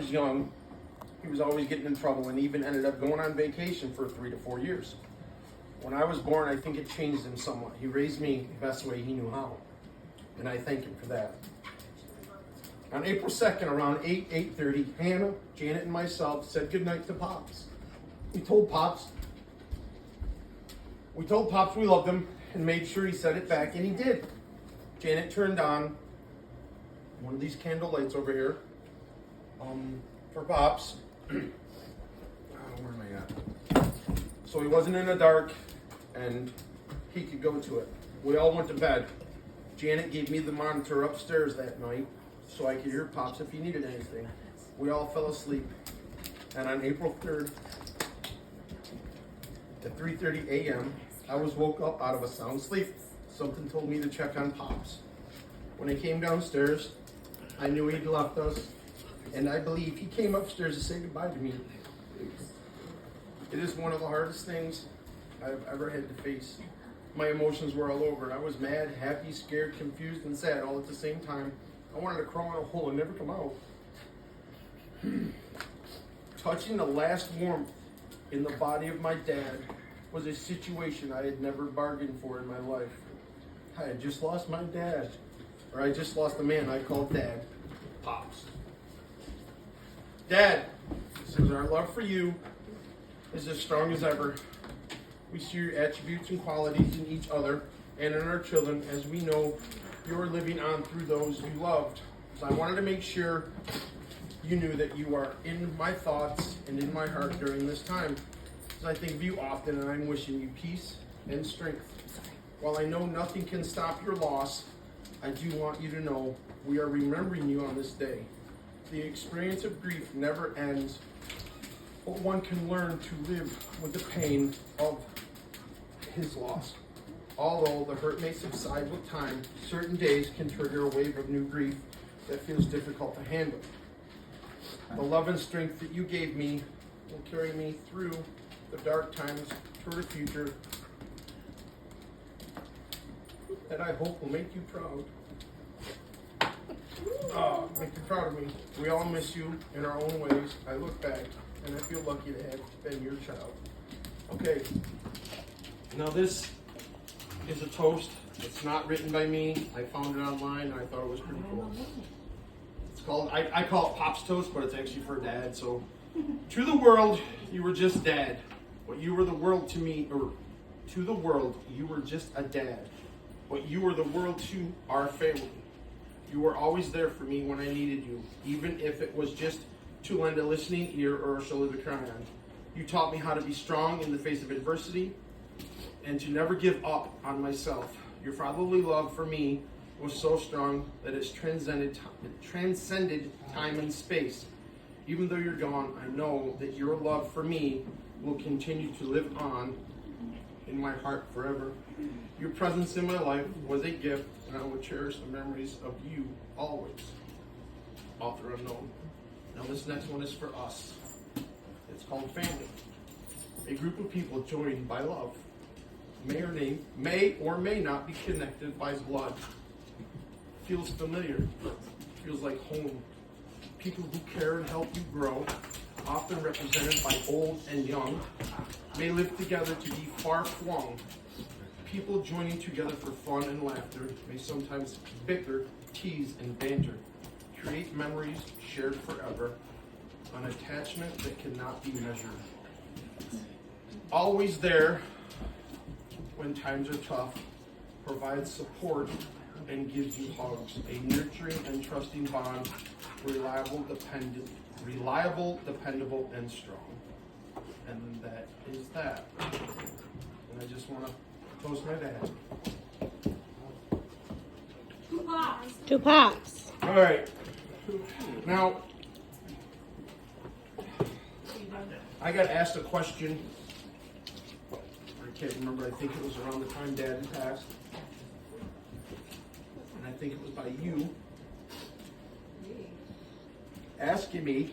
was young, he was always getting in trouble and even ended up going on vacation for 3 to 4 years. When I was born, I think it changed him somewhat. He raised me the best way he knew how, and I thank him for that. On April 2nd, around 8:30, Hannah, Janet, and myself said goodnight to Pops. We told Pops we loved him and made sure he said it back, and he did. Janet turned on one of these candle lights over here for Pops. Where am I at? So he wasn't in the dark and he could go to it. We all went to bed. Janet gave me the monitor upstairs that night so I could hear Pops if he needed anything. We all fell asleep. And on April 3rd, at 3:30 a.m., I was woke up out of a sound sleep. Something told me to check on Pops. When I came downstairs, I knew he'd left us, and I believe he came upstairs to say goodbye to me. It is one of the hardest things I've ever had to face. My emotions were all over. I was mad, happy, scared, confused, and sad all at the same time. I wanted to crawl in a hole and never come out. Touching the last warmth in the body of my dad was a situation I had never bargained for in my life. I had just lost my dad, or I just lost the man I called Dad, Pops. Dad, says our love for you is as strong as ever. We see your attributes and qualities in each other and in our children, as we know you're living on through those you loved. So I wanted to make sure you knew that you are in my thoughts and in my heart during this time. So I think of you often, and I'm wishing you peace and strength. While I know nothing can stop your loss, I do want you to know we are remembering you on this day. The experience of grief never ends, but one can learn to live with the pain of his loss. Although the hurt may subside with time, certain days can trigger a wave of new grief that feels difficult to handle. The love and strength that you gave me will carry me through the dark times toward a future that I hope will make you proud. Make you proud of me. We all miss you in our own ways. I look back and I feel lucky to have been your child. Okay, now this is a toast. It's not written by me. I found it online and I thought it was pretty cool. It's called, I call it Pop's Toast, but it's actually for Dad. So, to the world, you were just Dad. But you were the world to me, or to the world, you were just a dad. But you were the world to our family. You were always there for me when I needed you, even if it was just to lend a listening ear or a shoulder to cry on. You taught me how to be strong in the face of adversity and to never give up on myself. Your fatherly love for me was so strong that it's transcended time and space. Even though you're gone, I know that your love for me will continue to live on in my heart forever. Your presence in my life was a gift, and I will cherish the memories of you always. Author unknown. Now this next one is for us. It's called Family. A group of people joined by love. May or may not be connected by blood. Feels familiar. Feels like home. People who care and help you grow, often represented by old and young, may live together to be far-flung. People joining together for fun and laughter may sometimes bicker, tease, and banter. Create memories shared forever, an attachment that cannot be measured. Always there when times are tough, provides support and gives you hugs. A nurturing and trusting bond, reliable, dependable, and strong. And that is that. And I just want to toast my dad. Two pops. All right. Now, I got asked a question. I can't remember. I think it was around the time Dad had passed. And I think it was by you asking me,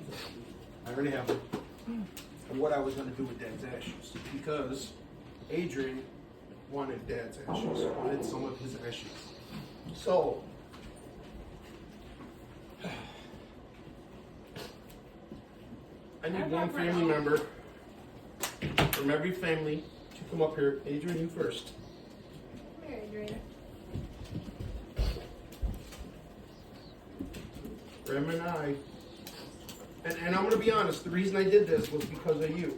I already have it, what I was going to do with Dad's ashes. Because Adrian wanted Dad's ashes, wanted some of his ashes. So, I need one family member from every family to come up here. Adrian, you first. Come here, Adrian. Rem and I. And I'm going to be honest, the reason I did this was because of you.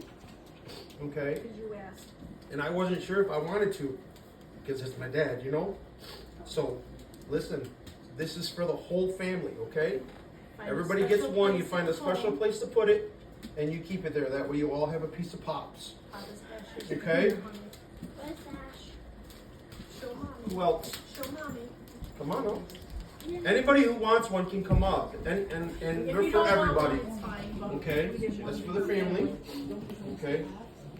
Okay? Because you asked. And I wasn't sure if I wanted to, because it's my dad, you know? So, listen, this is for the whole family, okay? Find a Everybody gets special one, you place find to a special put place to put it, and you keep it there. That way you all have a piece of Pops. Pop is special. Okay. What's that? Show mommy. Who else? Show mommy. Come on up. Anybody who wants one can come up. And If they're you for don't want everybody. one, it's fine, but Okay? we didn't That's want for the it. family. Okay?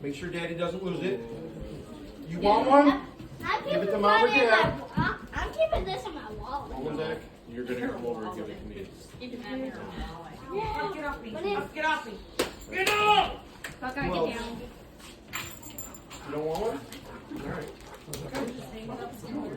Make sure Daddy doesn't lose it. You want one? I'm Give it to keeping Mom or mine in Dad. my. I'm keeping this in my wallet. Mom and Dad? You're gonna come over and give it to me. Oh, get off me. What is- Get off me. Get up! Buckeye, Who get else? down. You don't want one? Alright. Okay.